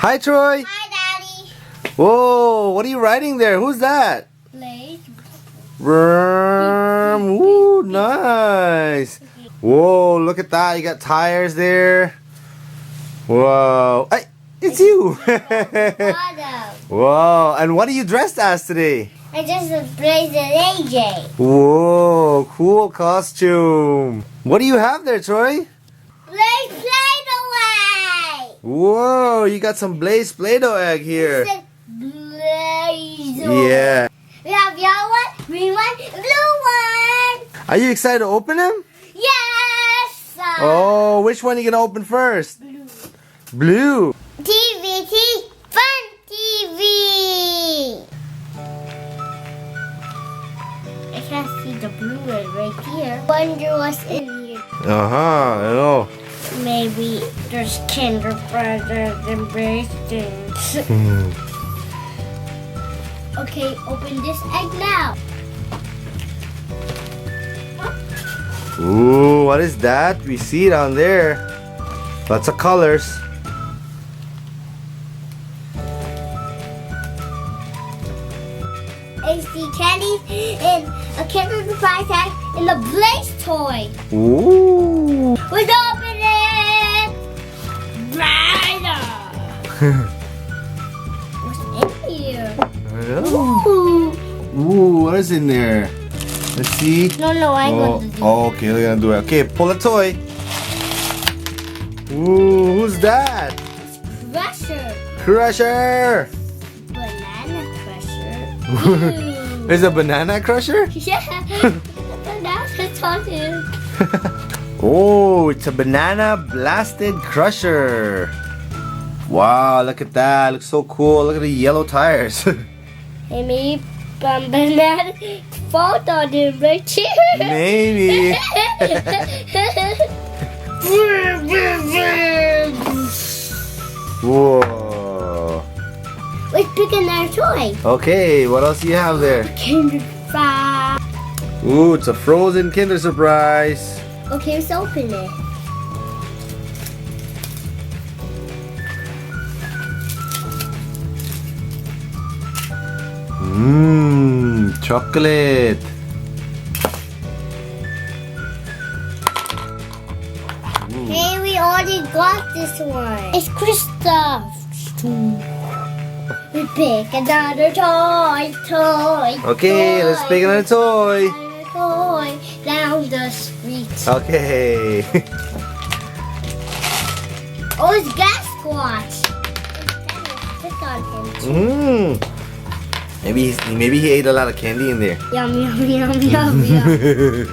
Hi, Troy. Hi, Daddy. Whoa, what are you riding there? Who's that? Play. Ooh, nice. Whoa, look at that. You got tires there. Whoa. Hey, it's you. Whoa, and what are you dressed as today? I just replaced an AJ. Whoa, cool costume. What do you have there, Troy? Play-Doh egg. Whoa, you got some Blaze Play-Doh egg here. Play-Doh. Yeah. We have yellow one, green one, blue one. Are you excited to open them? Yes. Oh, which one are you going to open first? Blue. Blue. TBTFunTV. I can't see the blue one right here. Wonder what's in here. I know. Maybe there's Kinder Brothers and bracelets. Okay, open this egg now. Ooh, what is that? We see it on there. Lots of colors. I see candy and a Kinder Surprise egg and a Blaze toy. Ooh. Let's open it! Brighter! What's in here? Ooh. Ooh, what is in there? Let's see. No, I'm going to do okay, we're gonna do it. Okay, pull a toy. Ooh, who's that? Crusher. Crusher. Banana Crusher. There's a banana crusher? Yeah. Banana talking. Oh, it's a banana blasted crusher. Wow, look at that. Looks so cool. Look at the yellow tires. Hey, maybe banana fault on him right here. Maybe. Whoa. Let's pick another toy. Okay, what else do you have there? Kinder Surprise. Ooh, it's a frozen Kinder Surprise. Okay, let's open it. Mmm, chocolate. Hey, we already got this one. It's Kristoff. We pick another toy. Okay, let's pick another toy. Another toy down the street. Okay. Oh, it's Gas Squatch. Pick on him. Mmm. Maybe he ate a lot of candy in there. Yum, yum, yum, yum, yum.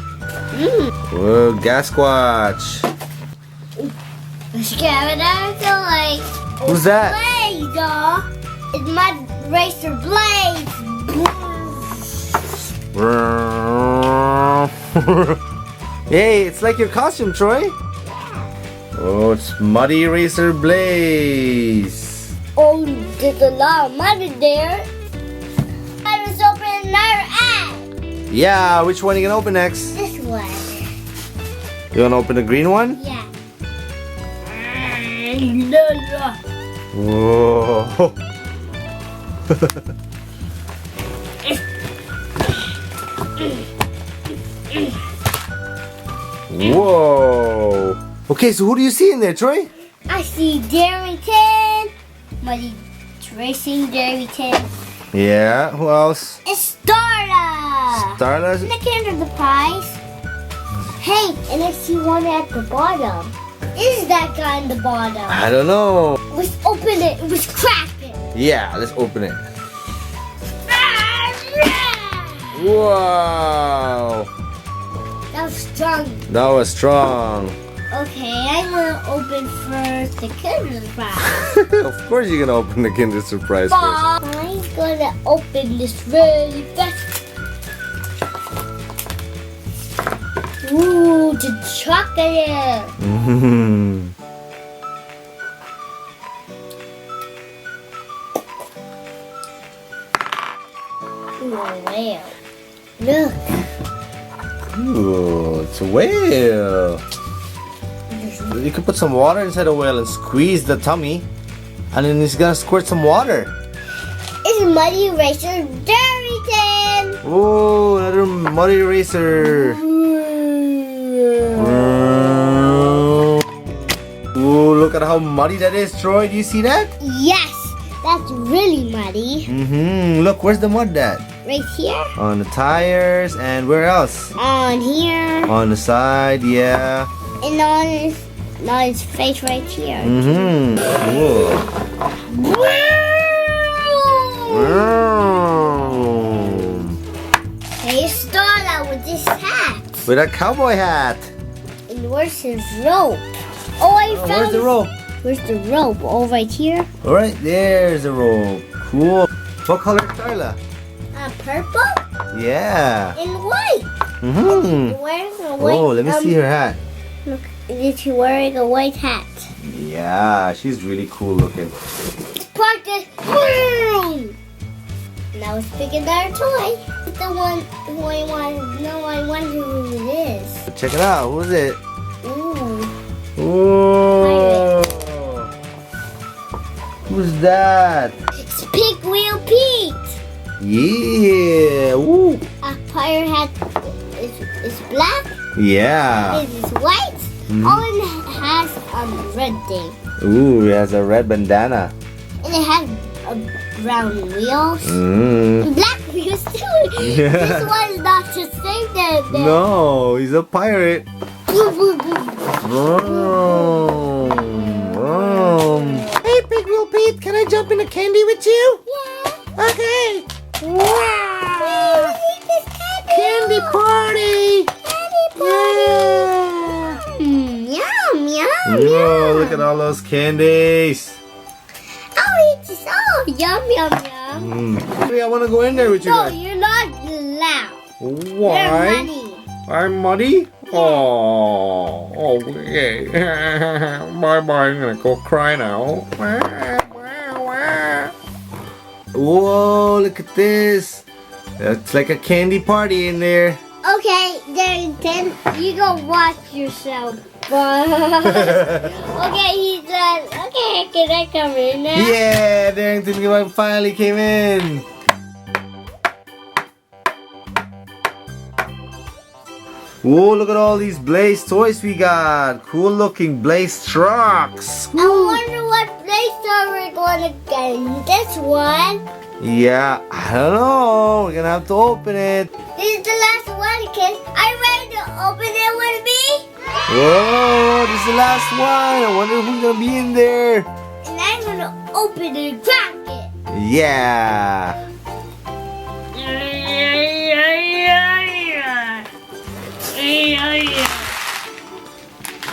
Whoa, Gasquatch. Let's get another toy. Who's that? Play-Doh. It's my racer blades. Hey, it's like your costume, Troy. Oh, it's Muddy Racer Blaze. Oh, there's a lot of mud in there. Let's open another egg. Yeah, which one are you gonna open next? This one. You wanna open the green one? Yeah. Whoa. Whoa. Okay, so who do you see in there, Troy? I see Darrington. Muddy Racing Darrington. Yeah, who else? It's Starla. Starla? And the Kinder Surprise. Hey, and I see one at the bottom. Is that guy in the bottom? I don't know. Let's open it. It was cracking. Yeah, let's open it. Ah, Wow. that was strong. That was strong. Okay, I'm gonna open first the Kinder Surprise. Of course you're gonna open the Kinder Surprise first. I'm gonna open this really fast. Ooh, the chocolate. Mm-hmm. Ooh, a whale. Look. Ooh, it's a whale. You can put some water inside the whale and squeeze the tummy. And then he's gonna squirt some water. It's Muddy Eraser Darrington. Oh, another muddy eraser. Oh, look at how muddy that is, Troy. Do you see that? Yes, that's really muddy. Look, where's the mud at? Right here. On the tires, and where else? On here. On the side, yeah. And on his face right here. Cool. Hey, start out with this hat. With a cowboy hat. And where's his rope? Oh, I found. Where's the rope? Where's the rope? Oh, right here. All right, there's the rope. Cool. What color is Starla? Purple Yeah. and white. Mm-hmm. Wearing a white. Oh, let me see her hat. Look, she's wearing a white hat. Yeah, she's really cool looking. Practice. Boom! Now it's picking our toy. It's the one who I want. No, I wonder who it is. Check it out. Who is it? Ooh. Oh. Who's that? It's Pig Wheel Pete. Yeah. Woo. A pirate hat is black. Yeah. It is white. Oh, and it has a red thing. Ooh, he has a red bandana. And it has brown wheels. Black wheels too. This one's not the same as the No, he's a pirate. boom, boom, boom. Hey, Big Wheel Pete, can I jump in the candy with you? Yeah. Okay. Wow. Candy party. Candy party. Yum, yum, Oh, yum. look at all those candies. I'll eat this. Oh, yum, yum, yum. Hey, I want to go in there with you No, guys. you're not allowed. You're Why? money. I'm muddy? Oh, okay. Bye-bye, I'm gonna go cry now. Whoa, look at this. It's like a candy party in there. Okay, Darrington, you go watch yourself. Okay, he said, okay, can I come in now? Yeah, Darrington finally came in. Whoa, look at all these Blaze toys we got. Cool looking Blaze trucks. I wonder what place we're going to get in this one. Yeah, I don't know. We're gonna have to open it. This is the last one, kids. Are you ready to open it with me? Whoa, this is the last one. I wonder who's gonna be in there. And I'm going to open it and crack it. Yeah.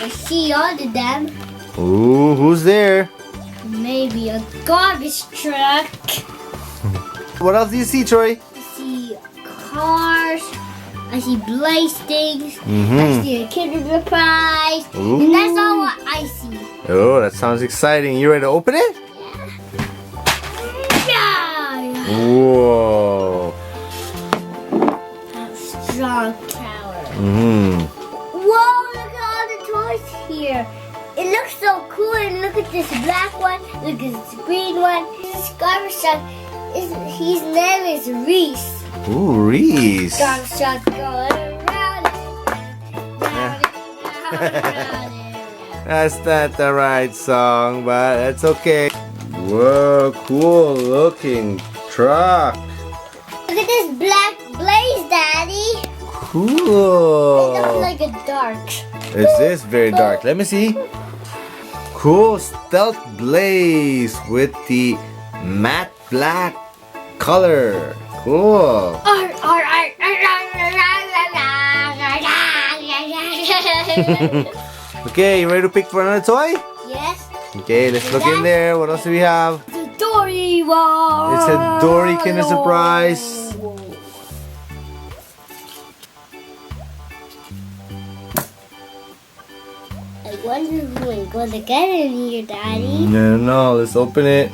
I see all of them. Ooh, who's there? Maybe a garbage truck. What else do you see, Troy? I see cars. I see blaze things. I see a Kinder Surprise. Ooh. And that's all what I see. Oh, that sounds exciting. You ready to open it? Yeah. Whoa. A strong tower. Mm-hmm. Whoa, look at all the toys here. It looks so cool. And look at this black one. Look at this green one. This garbage truck. His name is Reese. Ooh, Reese. Garbage truck going around and round and round. That's not the right song, but that's okay. Whoa, cool looking truck. Look at this black blaze, Daddy. It Cool. looks like a dark. This is very dark. Let me see. Cool stealth blaze with the matte black color. Cool. Okay, you ready to pick for another toy? Yes. Okay, let's look in there. What else do we have? The Dory one. It's a Dory Kinder Surprise. I wonder who I'm going to get in here, Daddy. No, let's open it.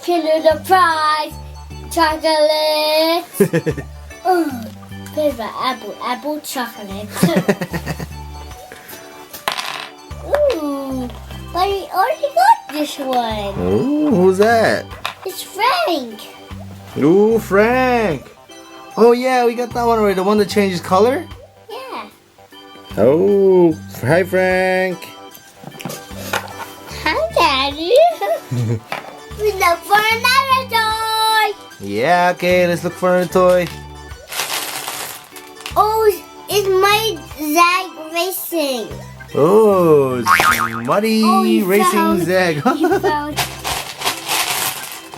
Kinder Surprise. Chocolate. Favorite apple chocolate. Ooh. But we already got this one. Ooh, who's that? It's Frank. Ooh, Frank. Oh yeah, we got that one already. The one that changes color? Yeah. Oh, hi Frank. Hi, Daddy. We look for another toy. Yeah, okay, let's look for a toy. Oh, it's my Zag Racing. Oh, it's Muddy Oh, he Racing found- Zag. He found.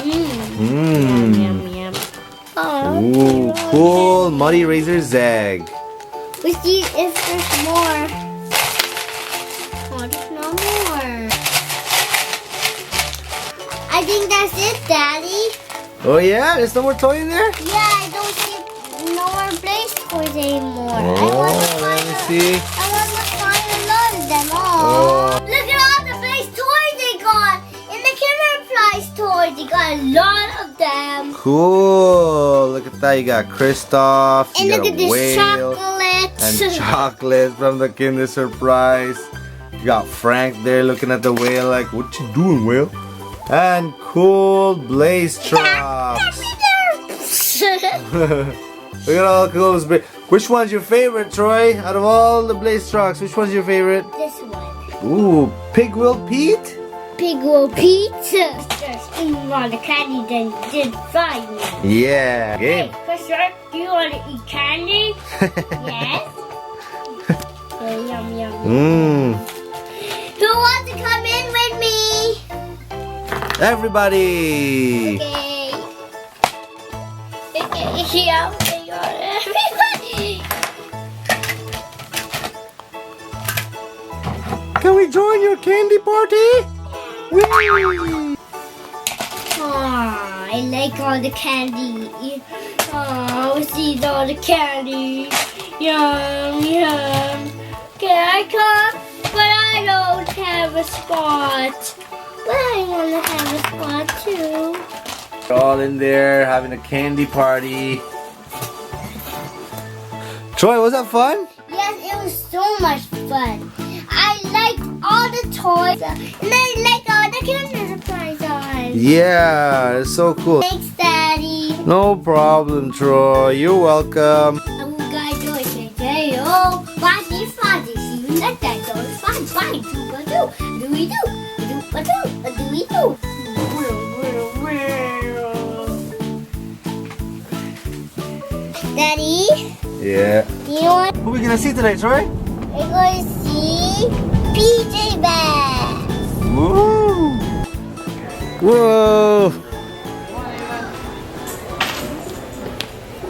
Mmm. Yum, yum. Oh, Ooh, cool Muddy Razor Zag. we see if there's more. Oh, there's no more. I think that's it, Daddy. Oh yeah, there's no more toy in there? Yeah, I don't see no more Blaze toys anymore. Oh, let me see. I want to find a lot of them all. Oh. Look at all the Blaze toys they got. And the Killer Prize toys, they got a lot of them. Cool. Look at that. You got Kristoff. And You look got at a this whale. chocolate. And chocolate from the Kinder Surprise. You got Frank there looking at the whale like, what you doing, whale? And cool Blaze trucks. Look at all those. Which one's your favorite, Troy? Out of all the Blaze trucks, which one's your favorite? This one. Ooh, Pig Will Pete? Big old pizza. Just eating all the candy then did fry me. Yeah. Hey, Game. Chris, do you want to eat candy? Yes. Yeah, yum, yum. Mmm. Who wants to come in with me? Everybody. Okay. Yeah, everybody. Can we join your candy party? Whee! Aw, I like all the candy. Oh, see all the candy. Yum, yum. Can I come? But I don't have a spot. But I want to have a spot too. We're all in there having a candy party. Troy, was that fun? Yes, it was so much fun. I liked all the toys. And I liked all the Kinder Surprise toys. Yeah, it's so cool. Thanks, Daddy. No problem, Troy. You're welcome. I'm gonna do it today. Oh, fuzzy, fuzzy. See you next time. So it's fun, fun. Do-ba-do, do-we-do, do-ba-do, do-we-do. Daddy, Yeah. you know what? Who are we gonna see today, Troy? We're going to see PJ Masks. Woo! Whoa!